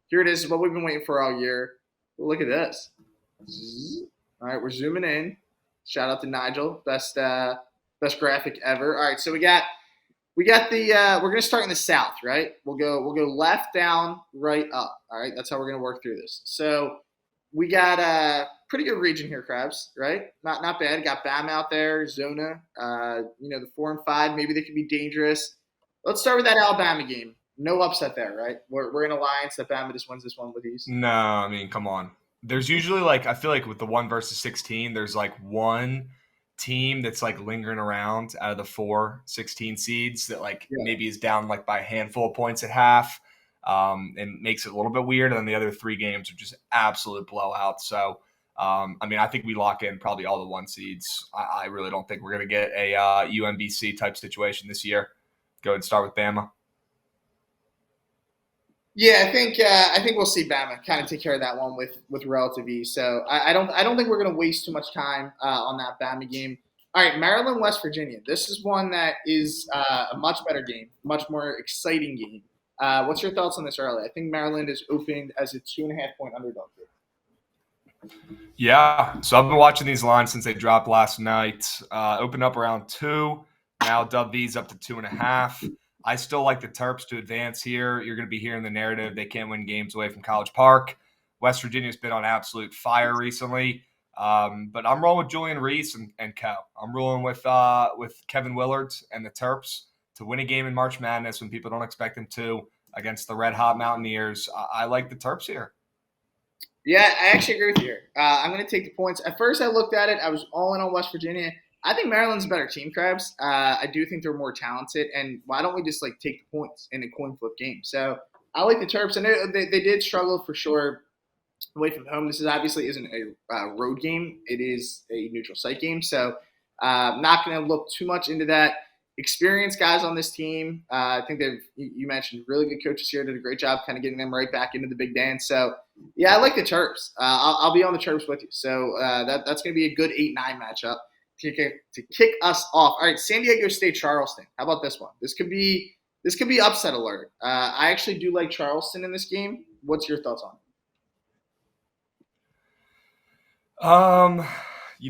Here it is, what we've been waiting for all year. Look at this. All right, we're zooming in. Shout out to Nigel, best graphic ever. All right, so we got the we're gonna start in the South, right? We'll go left, down, right, up. All right, that's how we're gonna work through this. So we got a pretty good region here, Krabs, right? Not bad. Got Bam out there, Zona. The 4 and 5. Maybe they could be dangerous. Let's start with that Alabama game. No upset there, right? We're in alliance that Bama just wins this one with ease. No, I mean, come on. There's usually I feel like with the 1 versus 16, there's one team that's lingering around out of the 4 16 seeds that maybe is down by a handful of points at half, and makes it a little bit weird. And then the other 3 games are just absolute blowouts. So, I think we lock in probably all the 1 seeds. I really don't think we're going to get a UMBC type situation this year. Go ahead and start with Bama. Yeah, I think we'll see Bama kind of take care of that one with relative ease. So I don't think we're going to waste too much time on that Bama game. All right, Maryland, West Virginia. This is one that is a much better game, much more exciting game. What's your thoughts on this early? I think Maryland is opened as a 2.5-point underdog here. Yeah, so I've been watching these lines since they dropped last night. Opened up around 2, now dub these up to 2.5. I still like the Terps to advance here. You're going to be hearing the narrative they can't win games away from College Park. West Virginia's been on absolute fire recently. But I'm rolling with Julian Reese and co. I'm rolling with Kevin Willard and the Terps to win a game in March Madness when people don't expect them to against the red-hot Mountaineers. I like the Terps here. Yeah, I actually agree with you here. I'm going to take the points. At first I looked at it. I was all in on West Virginia. I think Maryland's a better team, Krabs. I do think they're more talented, and why don't we just take the points in a coin flip game? So I like the Terps, and they did struggle for sure away from home. This obviously isn't a road game; it is a neutral site game. So not going to look too much into that. Experienced guys on this team. I think you mentioned really good coaches here. Did a great job kind of getting them right back into the big dance. So yeah, I like the Terps. I'll be on the Terps with you. So that's going to be a good 8-9 matchup. To kick us off. All right, San Diego State, Charleston. How about this one? This could be upset alert. I actually do like Charleston in this game. What's your thoughts on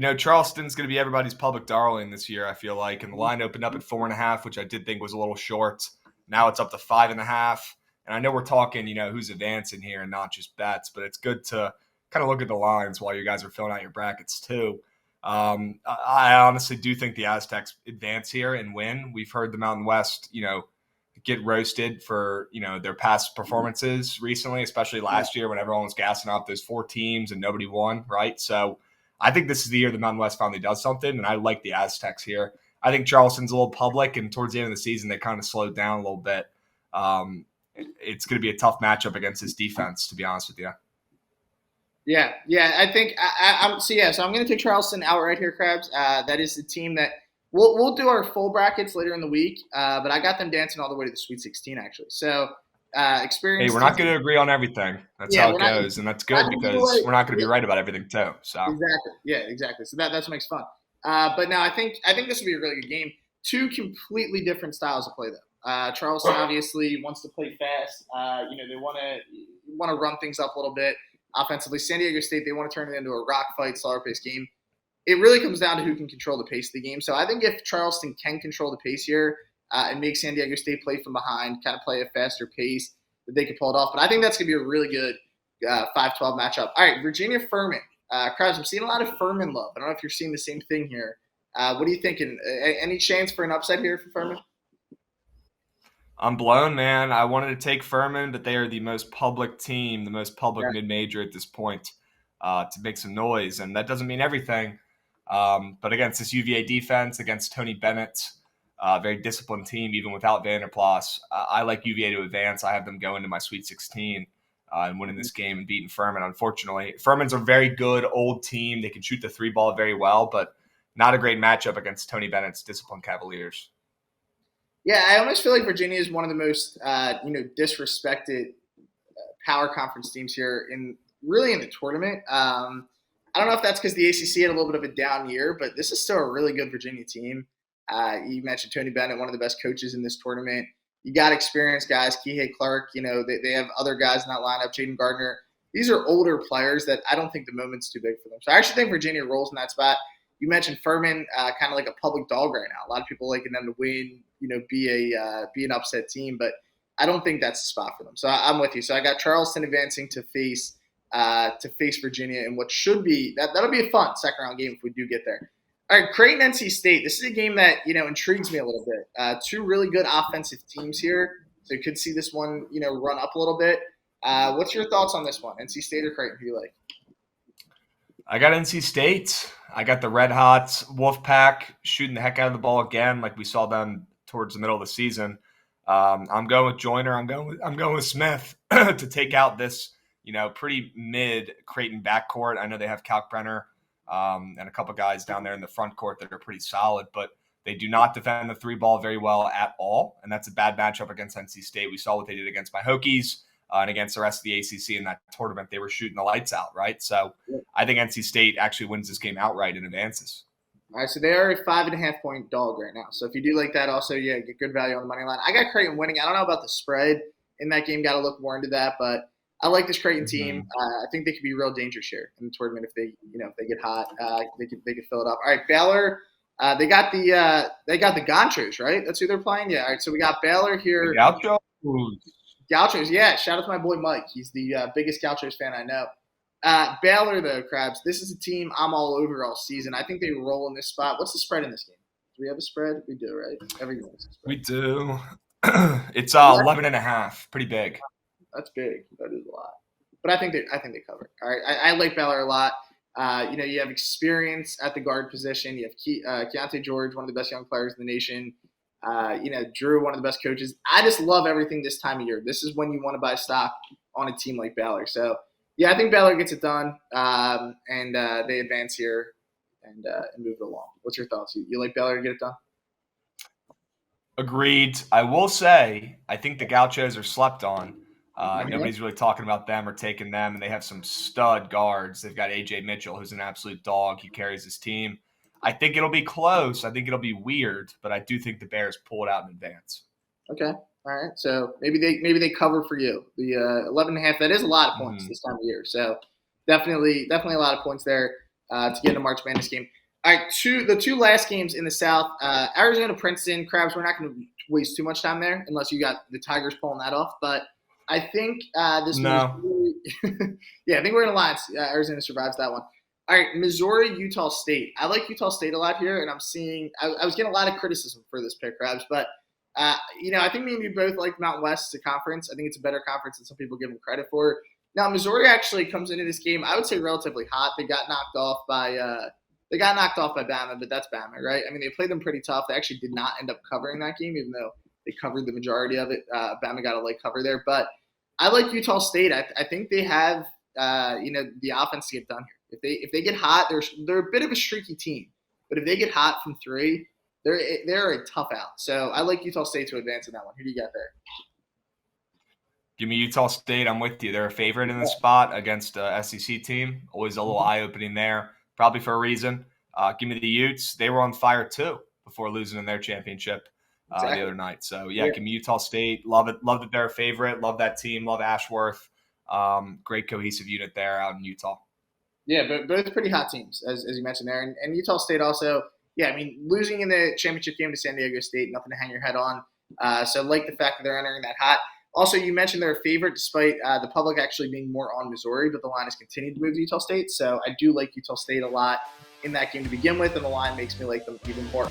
it? Charleston's going to be everybody's public darling this year, I feel like. And the line opened up at 4.5, which I did think was a little short. Now it's up to 5.5. And I know we're talking, who's advancing here and not just bets, but it's good to kind of look at the lines while you guys are filling out your brackets too. I honestly do think the Aztecs advance here and win. We've heard the Mountain West, get roasted for, their past performances recently, especially last year when everyone was gassing off those 4 teams and nobody won, right? So I think this is the year the Mountain West finally does something, and I like the Aztecs here. I think Charleston's a little public, and towards the end of the season, they kind of slowed down a little bit. It's going to be a tough matchup against this defense, to be honest with you. Yeah, I think so I'm going to take Charleston outright here, Krabs. That is the team that we'll do our full brackets later in the week, but I got them dancing all the way to the Sweet 16 actually. So experience. Hey, we're not going to agree on everything. That's how it goes, and that's good because we're not going to be right about everything too. So exactly, yeah, exactly. So that's what makes fun. But no, I think this will be a really good game. 2 completely different styles of play though. Charleston obviously wants to play fast. They want to run things up a little bit. Offensively, San Diego State, they want to turn it into a rock fight, slower pace game. It really comes down to who can control the pace of the game. So I think if Charleston can control the pace here and make San Diego State play from behind, kind of play a faster pace, that they could pull it off. But I think that's going to be a really good 5-12 matchup. All right, Virginia Furman. Krabs, I'm seeing a lot of Furman love. I don't know if you're seeing the same thing here. What are you thinking? Any chance for an upset here for Furman? I'm blown, man. I wanted to take Furman, but they are the most public team, the most public mid-major at this point to make some noise. And that doesn't mean everything. But against this UVA defense, against Tony Bennett, very disciplined team, even without Vanderplas, I like UVA to advance. I have them going to my Sweet 16 and winning this game and beating Furman, unfortunately. Furman's a very good old team. They can shoot the 3 ball very well, but not a great matchup against Tony Bennett's disciplined Cavaliers. Yeah, I almost feel like Virginia is one of the most, disrespected power conference teams here in the tournament. I don't know if that's because the ACC had a little bit of a down year, but this is still a really good Virginia team. You mentioned Tony Bennett, one of the best coaches in this tournament. You got experienced guys, Kihei Clark. They have other guys in that lineup, Jaden Gardner. These are older players that I don't think the moment's too big for them. So I actually think Virginia rolls in that spot. You mentioned Furman, kind of like a public dog right now. A lot of people liking them to win, be an upset team, but I don't think that's the spot for them. So I'm with you. So I got Charleston advancing to face Virginia in what should be that'll be a fun second round game if we do get there. All right, Creighton, NC State. This is a game that intrigues me a little bit. Two really good offensive teams here, so you could see this one run up a little bit. What's your thoughts on this one, NC State or Creighton? Who do you like? I got NC State. I got the Red Hots Wolfpack shooting the heck out of the ball again, like we saw them towards the middle of the season. I'm going with Joyner. I'm going with Smith to take out this pretty mid Creighton backcourt. I know they have Kalkbrenner and a couple guys down there in the front court that are pretty solid, but they do not defend the three ball very well at all, and that's a bad matchup against NC State. We saw what they did against my Hokies and against the rest of the ACC in that tournament. They were shooting the lights out, right? So I think NC State actually wins this game outright and advances. All right, so they are a 5.5-point dog right now. So if you do like that, also, get good value on the money line. I got Creighton winning. I don't know about the spread in that game. Got to look more into that, but I like this Creighton team. I think they could be real dangerous here in the tournament if they get hot. They could fill it up. All right, Baylor. They got the Gauchos, right? That's who they're playing. Yeah. All right, so we got Baylor here. Gauchos. Yeah. Shout out to my boy Mike. He's the biggest Gauchos fan I know. Baylor, though, Krabs. This is a team I'm all over all season. I think they roll in this spot. What's the spread in this game? Do we have a spread? We do, right? Every game has a spread. We do. It's 11.5. Pretty big. That's big. That is a lot. But I think they cover. All right. I like Baylor a lot. You have experience at the guard position. You have Keontae George, one of the best young players in the nation. Drew, one of the best coaches. I just love everything this time of year. This is when you want to buy stock on a team like Baylor. So, yeah, I think Baylor gets it done, and they advance here and move it along. What's your thoughts? You like Baylor to get it done? Agreed. I will say I think the Gauchos are slept on. Nobody's really talking about them or taking them, and they have some stud guards. They've got A.J. Mitchell, who's an absolute dog. He carries his team. I think it'll be close. I think it'll be weird, but I do think the Bears pull it out in advance. Okay. All right. So maybe they cover for you. The 11.5, that is a lot of points this time of year. So definitely a lot of points there to get in a March Madness game. All right, the two last games in the South, Arizona, Princeton, Krabs. We're not going to waste too much time there unless you got the Tigers pulling that off. But I think this no. Yeah, I think we're in alliance. Arizona survives that one. All right, Missouri, Utah State. I like Utah State a lot here, and I'm seeing I was getting a lot of criticism for this pick, Krabs, but I think me and you both like Mountain West as a conference. I think it's a better conference than some people give them credit for. Now, Missouri actually comes into this game, I would say, relatively hot. They got knocked off by Bama, but that's Bama, right? I mean, they played them pretty tough. They actually did not end up covering that game, even though they covered the majority of it. Bama got a late cover there, but I like Utah State. I think they have the offense to get done here. If they get hot, they're a bit of a streaky team, but if they get hot from three, they're a tough out. So I like Utah State to advance in that one. Who do you got there? Give me Utah State. I'm with you. They're a favorite in the spot against a SEC team. Always a little eye-opening there, probably for a reason. Give me the Utes. They were on fire too before losing in their championship the other night. So yeah, give me Utah State. Love it. Love that they're a favorite. Love that team. Love Ashworth. Great cohesive unit there out in Utah. Yeah, but both pretty hot teams, as you mentioned there. And Utah State also, yeah, I mean, losing in the championship game to San Diego State, nothing to hang your head on. So I like the fact that they're entering that hot. Also, you mentioned they're a favorite despite the public actually being more on Missouri, but the line has continued to move to Utah State. So I do like Utah State a lot in that game to begin with, and the line makes me like them even more.